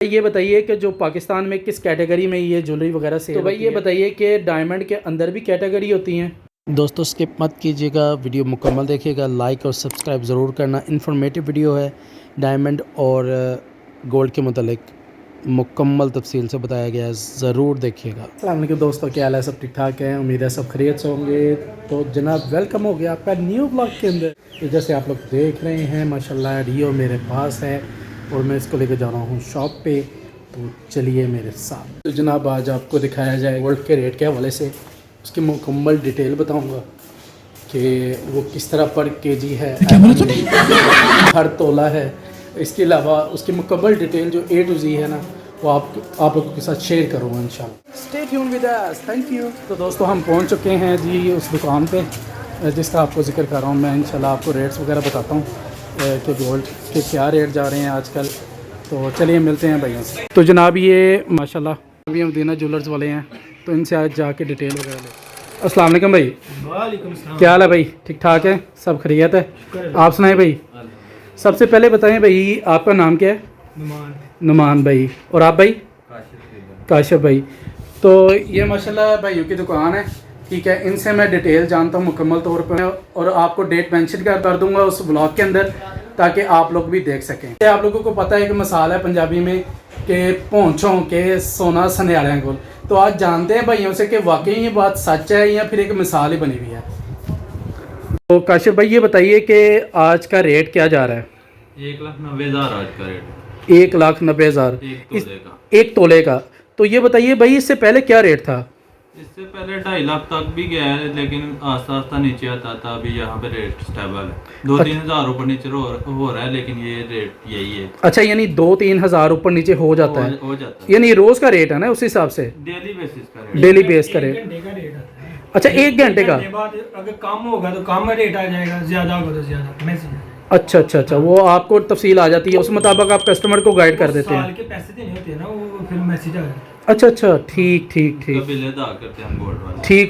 ये बताइए कि जो पाकिस्तान में किस कैटेगरी में ये ज्वेलरी वगैरह सेल होती है? तो भाई ये बताइए कि डायमंड के अंदर भी कैटेगरी होती हैं? दोस्तों स्किप मत कीजिएगा, वीडियो मुकम्मल देखिएगा, लाइक और सब्सक्राइब ज़रूर करना। इन्फॉर्मेटिव वीडियो है, डायमंड और गोल्ड के मतलब मुकम्मल तफसील से बताया गया है, ज़रूर देखिएगा। अस्सलाम वालेकुम दोस्तों, क्या हाल है? सब ठीक ठाक है, उम्मीद है सब खैरियत से होंगे। तो जनाब वेलकम हो गया आपका न्यू ब्लॉग के अंदर। तो जैसे आप लोग देख रहे हैं माशाल्लाह रियो मेरे पास है और मैं इसको लेकर जा रहा हूँ शॉप पे, तो चलिए मेरे साथ। तो जनाब आज आपको दिखाया जाए गोल्ड के रेट के हवाले से, उसकी मुकम्मल डिटेल बताऊँगा कि वो किस तरह पर केजी है, हर तोला है। इसके अलावा उसकी मुकम्मल डिटेल जो A to Z है ना, वो आप लोगों के साथ शेयर करूँगा इंशाल्लाह। Stay tune with us, thank you. तो दोस्तों हम पहुँच चुके हैं जी उस दुकान पे जिसका आपको जिक्र कर रहा हूँ मैं। इंशाल्लाह आपको रेट्स वगैरह बताता हूँ कि गोल्ड के क्या रेट जा रहे हैं आजकल। तो चलिए मिलते हैं भैया से। तो जनाब ये माशाल्लाह अभी मदीना ज्वेलर्स वाले हैं, तो इनसे आज जाके डिटेल वगैरह ले। अस्सलाम वालेकुम भाई। वालेकुम सलाम। क्या हाल है भाई? ठीक ठाक है, सब खैरियत है? आप सुनाए भाई। सबसे पहले बताएं भाई आपका नाम क्या है? नुमान भाई। और आप भाई? काशिफ भाई। तो ये माशाल्लाह भाइयों की दुकान है, ठीक है। इनसे मैं डिटेल जानता हूँ मुकम्मल तौर पर और आपको डेट मेंशन कर दूंगा उस ब्लॉग के अंदर, ताकि आप लोग भी देख सकें। आप लोगों को पता है कि मिसाल है पंजाबी में कि पहुँचों के सोना सनियालियां गोल। तो आज जानते हैं भाइयों से कि वाकई ये बात सच है या फिर एक मिसाल ही बनी हुई है। तो काशिफ भाई ये बताइए कि आज का रेट क्या जा रहा है? 1,90,000 आज का रेट। 1,90,000 एक तोले का। तो ये बताइए भाई इससे पहले क्या रेट था? इससे पहले 2.5 लाख तक भी गया है, लेकिन आस्ता आस्ता नीचे आता था। अभी यहाँ पे रेट स्टेबल है, 2-3 हज़ार ऊपर नीचे हो रहा है, लेकिन ये रेट यही है। अच्छा, यानी 2-3 हज़ार ऊपर नीचे हो जाता है? हो जाता है। यानी रोज का रेट है ना उस हिसाब से? डेली बेसिस का रेट। डेली बेस का रेट। अच्छा, 1 घंटे का? अगर कम होगा तो कम रेट आ जाएगा, ज्यादा होगा तो ज्यादा मैसेज। अच्छा, वो आपको तफसील आ जाती है, उस मुताबिक आप कस्टमर को गाइड कर देते हैं। साल के पैसे देने होते हैं ना, वो फिर मैसेज आ जाता है। अच्छा, ठीक ठीक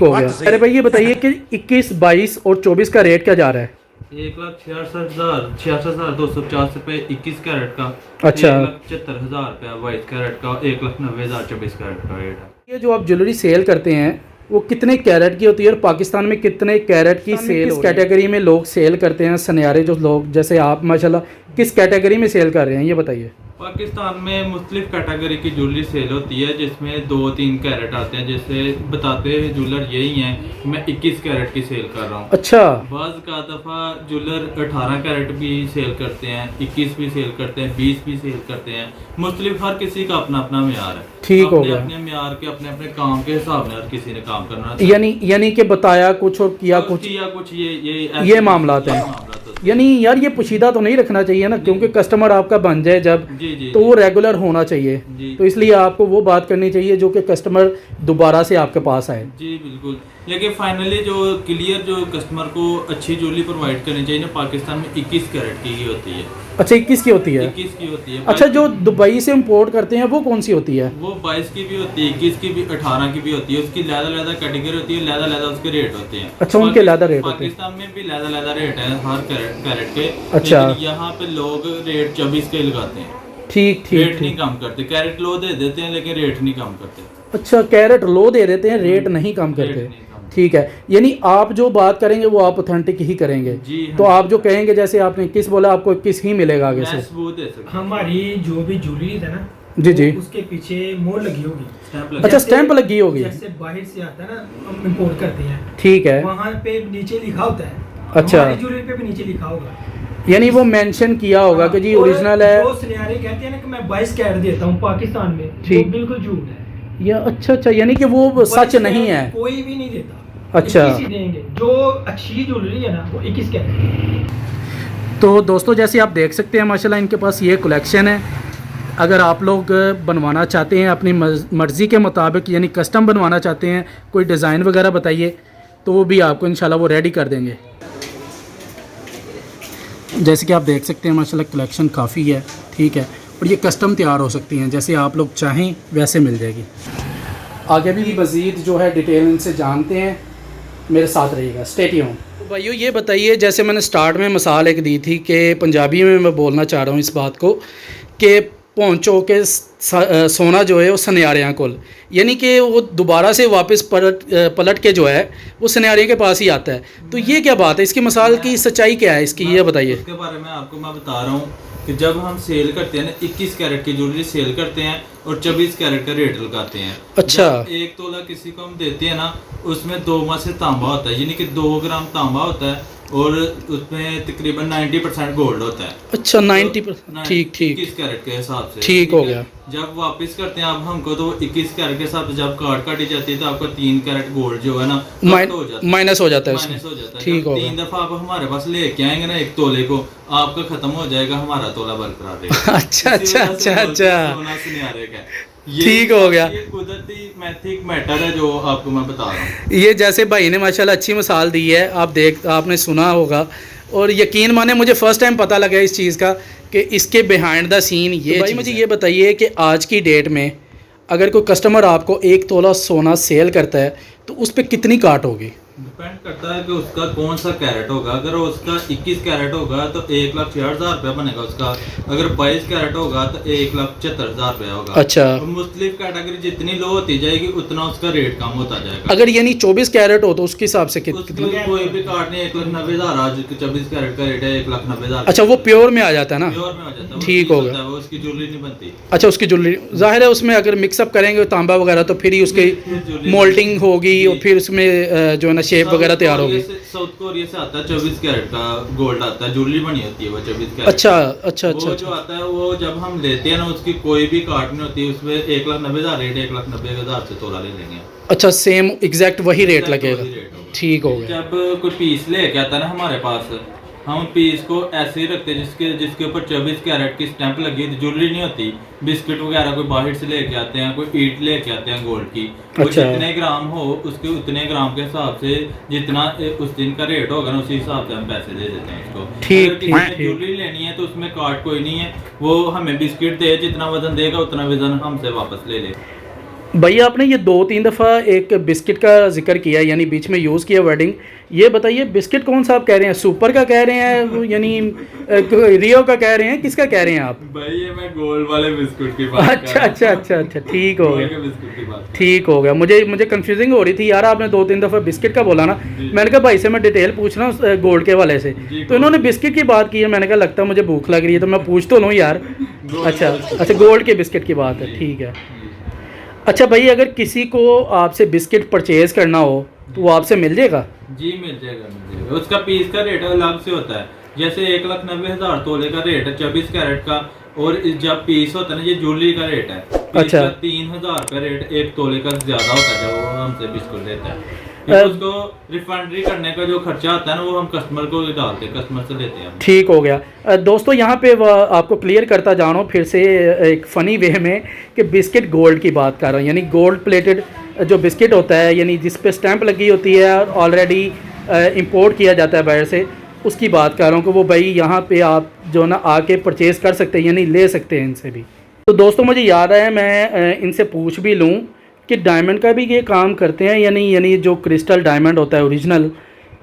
हो गया। अरे भाई ये बताइए कि 21, 22 और 24 का रेट क्या जा रहा है? 1,66,250 रुपये 21 कैरेट का। अच्छा, 1,75,000 रुपया 22 कैरेट का। 1,90,000 24 कैरेट का रेट है। ये जो आप ज्वेलरी सेल करते हैं वो कितने कैरेट की होती है और पाकिस्तान में कितने कैरेट की सेल? किस कैटेगरी में लोग सेल करते हैं सनियारे जो लोग, जैसे आप माशाल्लाह किस कैटेगरी में सेल कर रहे हैं ये बताइए। पाकिस्तान में मुख्तलिफ कैटेगरी की ज्वेलरी सेल होती है, जिसमें 2-3 कैरेट आते हैं। जैसे बताते हैं ज्वेलर यही हैं, मैं 21 कैरेट की सेल कर रहा हूँ। अच्छा। बाज़ का दफ़ा ज्वेलर 18 कैरेट भी सेल करते हैं, 21 भी सेल करते हैं, 20 भी सेल करते हैं। मुख्तलिफ हर किसी का अपना अपना म्यार है। ठीक हो गया। अपने म्यार के अपने अपने काम के हिसाब से हर किसी ने काम करना। यानी कि बताया कुछ और किया कुछ ये मामलात हैं। यानी यार ये पोशीदा तो नहीं रखना चाहिए ना, क्योंकि कस्टमर आपका बन जाए जब तो वो रेगुलर होना चाहिए। तो इसलिए आपको वो बात करनी चाहिए जो कि कस्टमर दोबारा से आपके पास आए। जी बिल्कुल, लेकिन फाइनली जो क्लियर जो कस्टमर को अच्छी ज्वेलरी प्रोवाइड करनी चाहिए ना, पाकिस्तान में 21 कैरेट की ही होती है। अच्छा, 21 की होती है? 21 की होती है। अच्छा, जो दुबई से इंपोर्ट करते हैं वो कौन सी होती है? वो 22 की भी होती है, 21 की भी, 18 की भी होती है। उसकी लहदा कैटेगरी होती है, लहदा उसके रेट होते हैं। अच्छा, उनके लहदा रेट होते हैं। पाकिस्तान में भी लहदा रेट है हर कैरेट के। अच्छा, यहाँ पे लोग रेट 24 के लगाते हैं। ठीक रेट नहीं कम करते। कैरेट लो दे देते हैं लेकिन रेट नहीं कम करते। अच्छा, कैरेट लो दे देते हैं, रेट नहीं कम करते। ठीक है, यानी आप जो बात करेंगे वो आप ऑथेंटिक ही करेंगे। जी हाँ। तो आप जो कहेंगे, जैसे आपने 21 बोला, आपको 21 ही मिलेगा आगे से। हमारी जो भी ज्वेलरी है ना, जी उसके पीछे मोहर लगी होगी। अच्छा, स्टैंप लगी होगी। जैसे बाहर से आता है ना, हम इंपोर्ट करते हैं, ठीक है, वहाँ पे नीचे लिखा होता है। अच्छा, हमारी ज्वेलरी पे भी नीचे लिखा होगा, यानी वो मेंशन किया होगा कि जी ओरिजिनल है। जो सुनियारे कहते हैं ना कि मैं 22 कैरेट देता हूँ पाकिस्तान में, वो बिल्कुल झूठ है। या अच्छा, यानी कि वो सच नहीं है, कोई भी नहीं देता। अच्छा, 21 देंगे। जो अच्छी ज्वेलरी है ना वो 21 कैरेट। तो दोस्तों जैसे आप देख सकते हैं माशाल्लाह इनके पास ये कलेक्शन है। अगर आप लोग बनवाना चाहते हैं अपनी मर्ज़ी के मुताबिक, यानी कस्टम बनवाना चाहते हैं, कोई डिज़ाइन वगैरह बताइए, तो वो भी आपको इंशाल्लाह वो रेडी कर देंगे। जैसे कि आप देख सकते हैं माशाल्लाह कलेक्शन काफ़ी है, ठीक है। और ये कस्टम तैयार हो सकती हैं, जैसे आप लोग चाहें वैसे मिल जाएगी। आगे भी मज़ीद जो है डिटेल इनसे जानते हैं, मेरे साथ रहिएगा, स्टे ट्यून। तो भाइयों ये बताइए, जैसे मैंने स्टार्ट में मिसाल एक दी थी कि पंजाबी में मैं बोलना चाह रहा हूँ इस बात को, कि पहुँचो के सोना जो है वो सनियारियाँ कोल, यानी कि वो दोबारा से वापस पलट के जो है वो सनियारियों के पास ही आता है। तो ये क्या बात है, इसकी मिसाल की सच्चाई क्या है इसकी, ये बताइए। उसके बारे में आपको मैं बता रहा हूँ कि जब हम सेल करते हैं ना 21 कैरेट की ज्वेलरी सेल करते हैं और 24 कैरेट का रेट लगाते हैं। अच्छा। एक तोला किसी को हम देते हैं ना, उसमें 2 माह से तांबा होता है, यानी कि 2 ग्राम तांबा होता है और उसमें तकरीबन 90% गोल्ड होता है। अच्छा, 90%, ठीक ठीक, 21 कैरेट के हिसाब से ठीक हो गया। जब वापस करते हैं आप हमको तो 21 कैरेट के हिसाब से जब कार्ड काटी जाती है तो आपका 3 कैरेट गोल्ड जो है ना माइनस हो जाता है उसमें। माइनस हो जाता है। ठीक हो गया। 3 दफा आप हमारे पास लेके आएंगे ना 1 तोले को, आपका खत्म हो जाएगा, हमारा तोला बरकरार रहेगा। अच्छा अच्छा अच्छा अच्छा, सोना सिनारे का ठीक हो गया। ये कुदरती मैथिक मैटर है जो आपको मैं बता रहा हूँ। ये जैसे भाई ने माशाल्लाह अच्छी मिसाल दी है, आपने सुना होगा और यकीन माने मुझे फ़र्स्ट टाइम पता लगा इस चीज़ का कि इसके बिहाइंड द सीन ये। तो भाई मुझे ये बताइए कि आज की डेट में अगर कोई कस्टमर आपको 1 तोला सोना सेल करता है तो उस पर कितनी काट होगी? डिपेंड करता है कि उसका कौन सा कैरेट होगा। अगर उसका 21 कैरेट होगा तो 1,66,000 रुपया बनेगा उसका। अगर 22 कैरेट होगा तो 1,74,000 रुपया होगा। अच्छा। और मुख्तलिफ कैटेगरी जितनी लो होती जाएगी उतना उसका रेट कम होता जाएगा। अगर यानी 24 कैरेट हो तो उसके हिसाब से कितनी? कोई भी काट नहीं, 1,90,000 आज 24 कैरेट का रेट है 1,90,000। अच्छा, वो प्योर में आ जाता है ना? प्योर में आ जाता है, ठीक हो गया। उसकी ज्वेलरी नहीं बनती। अच्छा, उसकी ज्वेलरी जाहिर है उसमें अगर मिक्सअप करेंगे तांबा वगैरह तो फिर ही उसकी मोल्डिंग होगी और फिर उसमें जो है ना शेप वगैरह तैयार होगी। साउथ कोरिया से आता है 24 कैरेट का गोल्ड आता है, ज्वेलरी बनी होती है वो 24 कैरेट। अच्छा अच्छा अच्छा। वो जो आता है वो जब हम लेते हैं ना उसकी कोई भी काट नहीं होती, उसमें 1,90,000 रेट, 1,90,000 से तोला ले लेंगे। अच्छा, सेम एग्जैक्ट वही रेट लगेगा। ठीक हो गया। जब कोई पीस लेके आता है ना हमारे पास, हम पीस को ऐसे ही रखते हैं जिसके ऊपर 24 कैरेट की स्टैंप लगी होती, ज्वेलरी नहीं होती। बिस्किट वगैरह कोई बाहर से लेके आते हैं, कोई ईट लेके आते हैं गोल्ड की। अच्छा। जितने ग्राम हो उसके उतने ग्राम के हिसाब से जितना उस दिन का रेट होगा ना उसी हिसाब से हम पैसे दे देते हैं उसको। ठीक ठीक। ज्वेलरी लेनी है तो उसमें कार्ड कोई नहीं है, वो हमें बिस्किट दे, जितना वजन देगा उतना वजन हमसे वापस ले ले। भैया आपने ये 2-3 दफ़ा एक बिस्किट का जिक्र किया, यानी बीच में यूज़ किया वर्डिंग। ये बताइए बिस्किट कौन सा आप कह रहे हैं, सुपर का कह रहे हैं यानी रियो का कह रहे हैं, किसका कह रहे हैं आप? भाई ये मैं गोल्ड वाले बिस्कुट की बात अच्छा अच्छा अच्छा अच्छा, ठीक हो गया, ठीक हो गया। मुझे कंफ्यूजिंग हो रही थी यार, आपने 2-3 दफ़ा बिस्किट का बोला ना, मैंने कहा भाई से मैं डिटेल पूछ रहा हूँ गोल्ड के वाले से, तो इन्होंने बिस्किट की बात की है। मैंने कहा लगता है मुझे भूख लग रही है तो मैं पूछ तो लूँ यार। अच्छा अच्छा, गोल्ड के बिस्किट की बात है, ठीक है। अच्छा भाई, अगर किसी को आपसे बिस्किट परचेज करना हो तो वो आपसे मिल जाएगा? जी मिल जाएगा। उसका पीस का रेट अलग से होता है, जैसे 1,90,000 तोले का रेट है 24 कैरेट का, और जब पीस होता है ना ये ज्वेलरी का रेट है। अच्छा। 3,000 का रेट 1 तोले का ज्यादा होता है जब वो हमसे बिस्कुट लेता है। उसको रिफंडरी करने का जो खर्चा आता है ना वो हम कस्टमर को डालते हैं, कस्टमर से लेते हैं। ठीक हो गया। दोस्तों यहाँ पे आपको क्लियर करता जा रहा हूँ फिर से एक फ़नी वे में कि बिस्किट गोल्ड की बात कर रहा हूँ, यानी गोल्ड प्लेटेड जो बिस्किट होता है, यानी जिस पे स्टैंप लगी होती है और ऑलरेडी इंपोर्ट किया जाता है बाहर से, उसकी बात कर रहा हूँ कि वो भाई यहाँ पे आप जो ना आके परचेज़ कर सकते हैं, यानी ले सकते हैं इनसे भी। तो दोस्तों मुझे याद है मैं इनसे पूछ भी लूँ कि डायमंड का भी ये काम करते हैं यानी जो क्रिस्टल डायमंड होता है ओरिजिनल,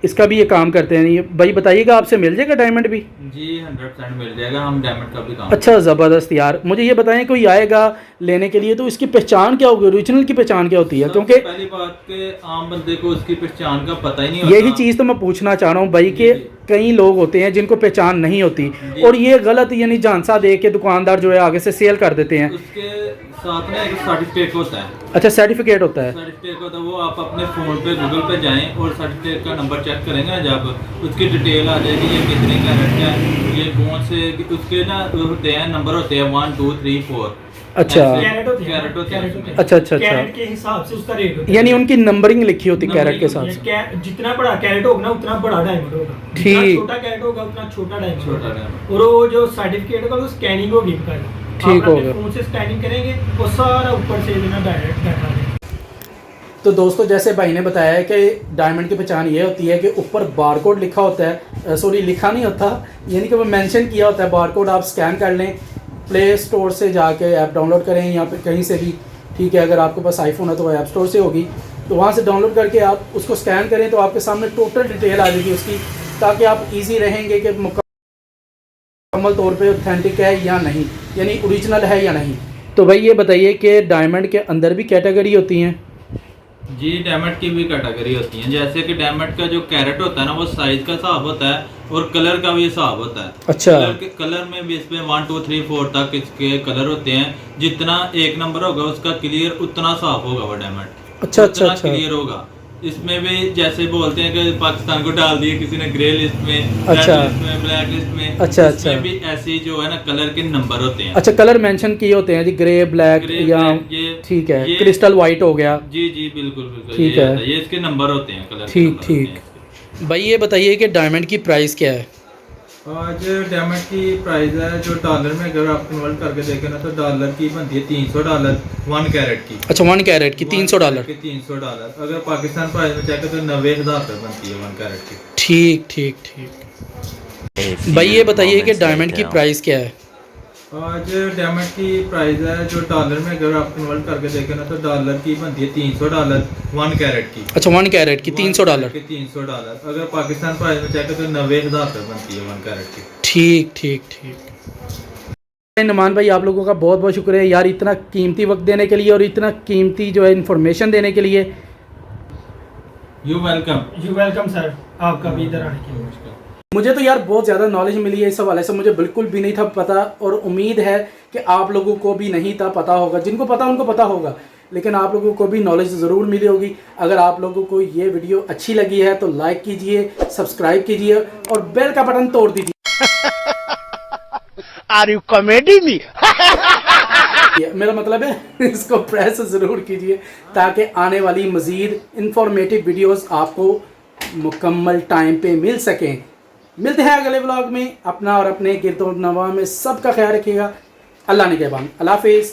इसका भी ये काम करते हैं। ये भाई बताइएगा आपसे मिल जाएगा डायमंड भी? जी 100% मिल जाएगा, हम डायमंड का भी काम। अच्छा ज़बरदस्त यार। मुझे ये बताएं कोई आएगा लेने के लिए तो इसकी पहचान क्या होगी, ओरिजिनल की पहचान क्या होती है? क्योंकि पहली बात के आम बंदे को उसकी पहचान का पता ही नहीं होता। यही चीज़ तो मैं पूछना चाह रहा हूँ भाई कि कई लोग होते हैं जिनको पहचान नहीं होती और ये गलत यानी झांसा दे के दुकानदार जो है आगे से सेल कर देते हैं। उसके साथ में एक सर्टिफिकेट होता है। अच्छा, सर्टिफिकेट होता है। सर्टिफिकेट होता है, वो आप अपने फ़ोन पे गूगल पे जाएं और सर्टिफिकेट का नंबर चेक करेंगे, जब उसकी डिटेल आ जाएगी ये कितने कैरेट है, ये कौन से उसके ना होते हैं, नंबर होते हैं 1 2 3 4। अच्छा कैरेट होते हैं। अच्छा अच्छा अच्छा, कैरेट के हिसाब से उसका रेट होता है, यानी उनकी नंबरिंग लिखी होती है कैरेट के साथ। जितना बड़ा कैरेट होगा ना उतना बड़ा डायमंड होगा, ठीक। छोटा कैरेट होगा उतना छोटा डायमंड। और वो जो सर्टिफिकेट होगा वो स्कैनिंग होगी, ठीक हो गया। फोन से स्कैनिंग करेंगे वो सारा ऊपर से बिना डायरेक्ट बैठा है। तो दोस्तों जैसे भाई ने बताया है कि डायमंड की पहचान ये होती है कि ऊपर बारकोड लिखा होता है, सॉरी लिखा नहीं होता, यानी कि वो मेंशन किया होता है बारकोड। आप स्कैन कर लें, प्ले स्टोर से जाके ऐप डाउनलोड करें या फिर कहीं से भी, ठीक है। अगर आपके पास आईफोन है तो ऐप स्टोर से होगी, तो वहाँ से डाउनलोड करके आप उसको स्कैन करें तो आपके सामने टोटल डिटेल आ जाएगी उसकी, ताकि आप ईजी रहेंगे कि मुकम्मल तौर पे ऑथेंटिक है या नहीं, यानी ओरिजिनल है या नहीं। तो भाई ये बताइए कि डायमंड के अंदर भी कैटेगरी होती हैं? जी, डायमंड की भी कैटेगरी होती है। जैसे कि डायमंड का जो कैरेट होता है ना, वो साइज का हिसाब होता है और कलर का भी हिसाब होता है। अच्छा। कलर में भी इसमें 1 2 3 4 तक इसके कलर होते हैं। जितना एक नंबर होगा उसका क्लियर उतना साफ होगा वो डायमंड। अच्छा अच्छा अच्छा। क्लियर होगा। इसमें भी जैसे बोलते हैं कि पाकिस्तान को डाल दिए किसी ने ग्रे लिस्ट में, अच्छा, रेड लिस्ट में, ब्लैक लिस्ट में। अच्छा इसमें अच्छा। भी ऐसे जो है ना कलर के नंबर होते हैं। अच्छा, कलर मेंशन किए होते हैं जी, ग्रे ब्लैक या ठीक है, क्रिस्टल वाइट हो गया। जी जी बिल्कुल बिल्कुल, ठीक है, ये इसके नंबर होते हैं, कलर ठीक ठीक। भाई ये बताइए कि डायमंड की प्राइस क्या है? आज डायमंड की प्राइस है जो डॉलर में अगर आप कन्वर्ट करके देखें ना, तो डॉलर की बनती है $300 1 कैरेट की। अच्छा, 1 कैरेट की $300। $300 अगर पाकिस्तान प्राइस में चेक करें तो 90,000 रुपये बनती है 1 कैरेट की। ठीक ठीक ठीक। भाई ये बताइए कि डायमंड की प्राइस क्या है? आज डायमंड की प्राइस है जो डॉलर में अगर आप कन्वर्ट करके देखें ना, तो डॉलर की बनती है $300 1 कैरेट की। अच्छा, 1 कैरेट की $300। $300 अगर पाकिस्तान प्राइस में चेक करें तो 90,000 रुपये बनती है 1 कैरेट की। ठीक ठीक ठीक। नुमान भाई, आप लोगों का बहुत बहुत शुक्रिया यार, इतना कीमती वक्त देने के लिए और इतना कीमती जो है इन्फॉर्मेशन देने के लिए। You welcome. You welcome sir, आपका भी इधर आने के लिए। मुझे तो यार बहुत ज़्यादा नॉलेज मिली है इस हवाले से, मुझे बिल्कुल भी नहीं था पता, और उम्मीद है कि आप लोगों को भी नहीं था पता होगा। जिनको पता उनको पता होगा, लेकिन आप लोगों को भी नॉलेज ज़रूर मिली होगी। अगर आप लोगों को ये वीडियो अच्छी लगी है तो लाइक कीजिए, सब्सक्राइब कीजिए और बेल का बटन तोड़ दीजिए। Are you comedy me? मेरा मतलब है इसको प्रेस ज़रूर कीजिए ताकि आने वाली मज़ीद इंफॉर्मेटिव वीडियोस आपको मुकम्मल टाइम पे मिल सकें। मिलते हैं अगले व्लॉग में। अपना और अपने गिरदो नवा में सबका ख्याल रखिएगा। अल्लाह निगहबान। अल्लाह हाफिज़।